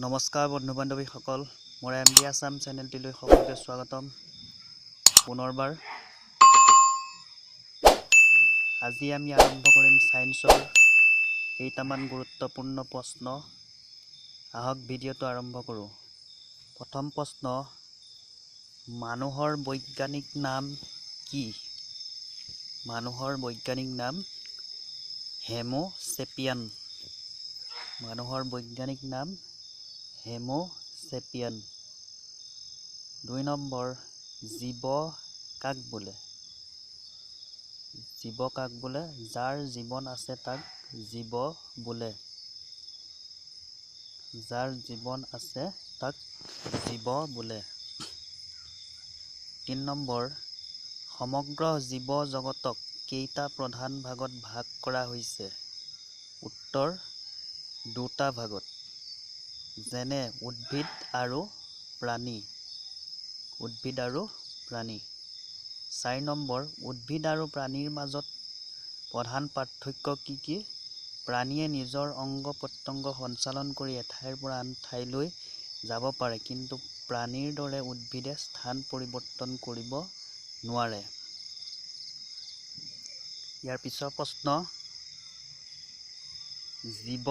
নমস্কাৰ বন্ধু বান্ধৱীসকল, মোৰ আছাম চেনেলটিলৈ সকলোকে স্বাগতম। পুনৰবাৰ আজি আমি আৰম্ভ কৰিম সায়েন্সৰ কেইটামান গুৰুত্বপূৰ্ণ প্ৰশ্ন। আহক ভিডিঅ'টো আৰম্ভ কৰোঁ। প্ৰথম প্ৰশ্ন, মানুহৰ বৈজ্ঞানিক নাম কি? মানুহৰ বৈজ্ঞানিক নাম হোমো চেপিয়ান। মানুহৰ বৈজ্ঞানিক নাম হোমো চেপিয়ান। 2 নম্বৰ, জীৱ কাক বোলে? জীৱ কাক বোলে? যাৰ জীৱন আছে তাক জীৱ বোলে। যাৰ জীৱন আছে তাক জীৱ বোলে। 3 নম্বৰ, সমগ্ৰ জীৱ জগতক কেইটা প্ৰধান ভাগত ভাগ কৰা হৈছে? উত্তৰ, 2টা ভাগত, যেনে উদ্ভিদ আৰু প্ৰাণী। উদ্ভিদ আৰু প্ৰাণী। 4 নম্বৰ, উদ্ভিদ আৰু প্ৰাণীৰ মাজত প্ৰধান পাৰ্থক্য কি কি? প্ৰাণীয়ে নিজৰ অংগ প্ৰত্যংগ সঞ্চালন কৰি এঠাইৰ পৰা আন ঠাইলৈ যাব পাৰে, কিন্তু প্ৰাণীৰ দৰে উদ্ভিদে স্থান পৰিৱৰ্তন কৰিব নোৱাৰে। ইয়াৰ পিছৰ প্ৰশ্ন, জীৱ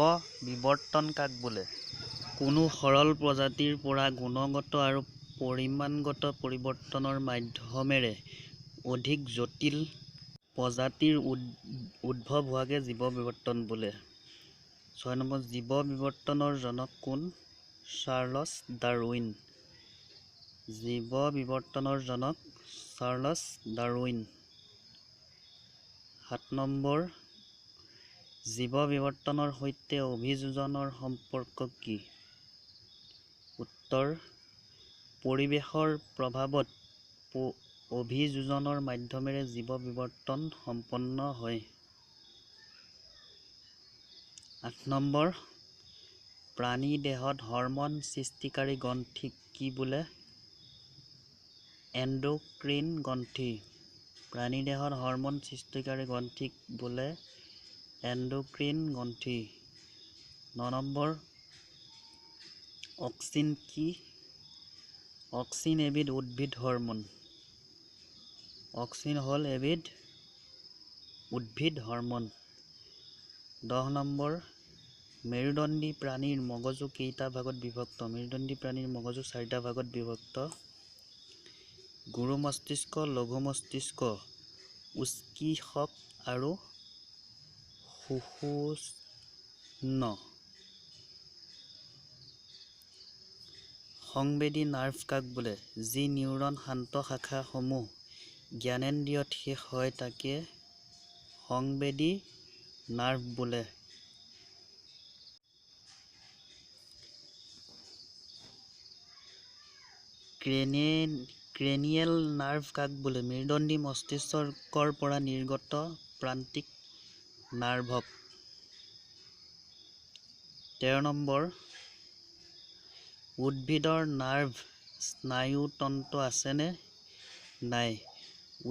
বিৱৰ্তন কাক বোলে? কোনো সৰল প্ৰজাতিৰ পৰা গুণগত আৰু পৰিমাণগত পৰিৱৰ্তনৰ মাধ্যমেৰে অধিক জটিল প্ৰজাতিৰ উদ্ভৱ হোৱাকে জীৱ বিৱৰ্তন বোলে। 6 নম্বৰ, জীৱ বিৱৰ্তনৰ জনক কোন? Charles Darwin. জীৱ বিৱৰ্তনৰ জনক চাৰ্লছ ডাৰউইন। 7 নম্বৰ, জীৱ বিৱৰ্তনৰ সৈতে অভিযোজনৰ সম্পৰ্ক কি? উত্তৰ, পৰিৱেশৰ প্ৰভাৱত অভিযোজনৰ মাধ্যমেৰে জীৱ বিৱৰ্তন সম্পন্ন হয়। 8 নম্বৰ, প্ৰাণী দেহত হৰম'ন সৃষ্টিকাৰী গ্ৰন্থিক কি বোলে? এণ্ডক্ৰিন গ্ৰন্থি। প্ৰাণী দেহত হৰম'ন সৃষ্টিকাৰী গ্ৰন্থিক বোলে এণ্ডক্ৰিন গ্ৰন্থি। 9 নম্বৰ, অক্সিন কি? অক্সিন এবিধ উদ্ভিদ হৰম'ন। অক্সিন হ'ল এবিধ উদ্ভিদ হৰম'ন। 10 নম্বৰ, মেৰুদণ্ডী প্ৰাণীৰ মগজু কেইটা ভাগত বিভক্ত? মেৰুদণ্ডী প্ৰাণীৰ মগজু 4টা ভাগত বিভক্ত। গুৰু মস্তিষ্ক, লঘু মস্তিষ্ক, উৎকিষক আৰু সুষুম্ন। সংবেদী নাৰ্ভ কাক বোলে? যি নিউৰন শান্ত শাখাসমূহ জ্ঞানেন্দ্ৰিয়ত শেষ হয় তাকে সংবেদী নাৰ্ভ বোলে। ক্ৰেনিয়েল নাৰ্ভ কাক বোলে? মেৰুদণ্ডী মস্তিষ্কৰ পৰা নিৰ্গত প্ৰান্তিক নাৰ্ভক। 13 নম্বৰ, উদ্ভিদৰ নাৰ্ভ স্নায়ুতন্ত্ৰ আছেনে নাই?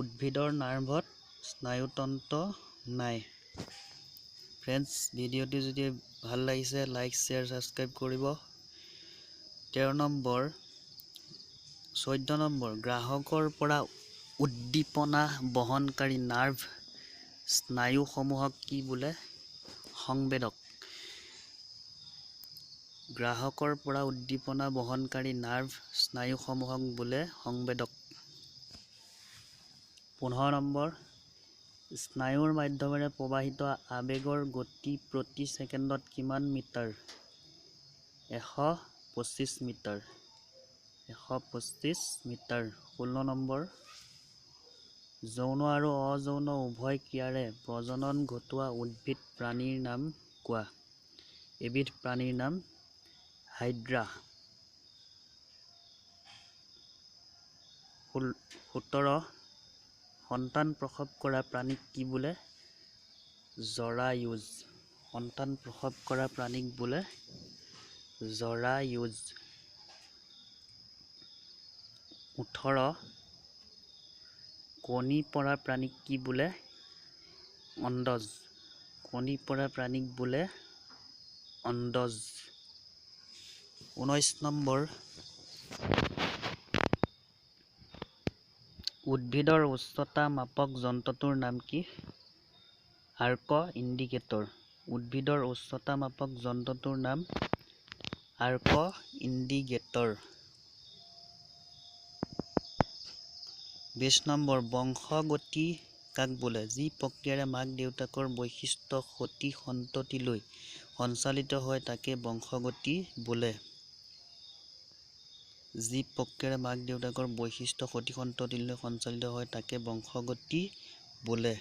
উদ্ভিদৰ নাৰ্ভত স্নায়ুতন্ত্ৰ নাই। ফ্ৰেণ্ডছ, ভিডিঅ'টি যদি ভাল লাগিছে লাইক, শ্বেয়াৰ, ছাবস্ক্ৰাইব কৰিব। 14 নম্বৰ, গ্ৰাহকৰ পৰা উদ্দীপনা বহনকাৰী নাৰ্ভ স্নায়ুসমূহক কি বোলে? সংবেদক। গ্ৰাহকৰ পৰা উদ্দীপনা বহনকাৰী নাৰ্ভ স্নায়ুসমূহক বোলে সংবেদক। 15 নম্বৰ, স্নায়ুৰ মাধ্যমেৰে প্ৰবাহিত আৱেগৰ গতি প্ৰতি ছেকেণ্ডত কিমান মিটাৰ? 125 মিটাৰ। 125 মিটাৰ। 16 নম্বৰ, যৌন আৰু অযৌন উভয় ক্ৰিয়াৰে প্ৰজনন ঘটোৱা উদ্ভিদ প্ৰাণীৰ নাম কোৱা? এবিধ প্ৰাণীৰ নাম হাইড্ৰা। 17, সন্তান প্ৰসৱ কৰা প্ৰাণীক কি বোলে? জৰায়ুজ। সন্তান প্ৰসৱ কৰা প্ৰাণীক বোলে জৰায়ুজ। 18, কণী পৰা প্ৰাণীক কি বোলে? অণ্ডজ। কণী পৰা প্ৰাণীক বোলে অণ্ডজ। 19 নম্বৰ, উদ্ভিদৰ উচ্চতা মাপক যন্ত্ৰটোৰ নাম কি? Arc indicator. উদ্ভিদৰ উচ্চতা মাপক যন্ত্ৰটোৰ নাম আৰ্ক ইণ্ডিকেটৰ। 20 নম্বৰ, বংশগতি কাক বোলে? যি প্ৰক্ৰিয়াৰে মাক দেউতাকৰ বৈশিষ্ট্য সতি সন্ততিলৈ সঞ্চালিত হয় তাকে বংশগতি বোলে। যি প্ৰক্ৰিয়াৰে মাক দেউতাকৰ বৈশিষ্ট্য সতি সন্ততিলৈ সঞ্চালিত হয় তাকে বংশগতি বোলে।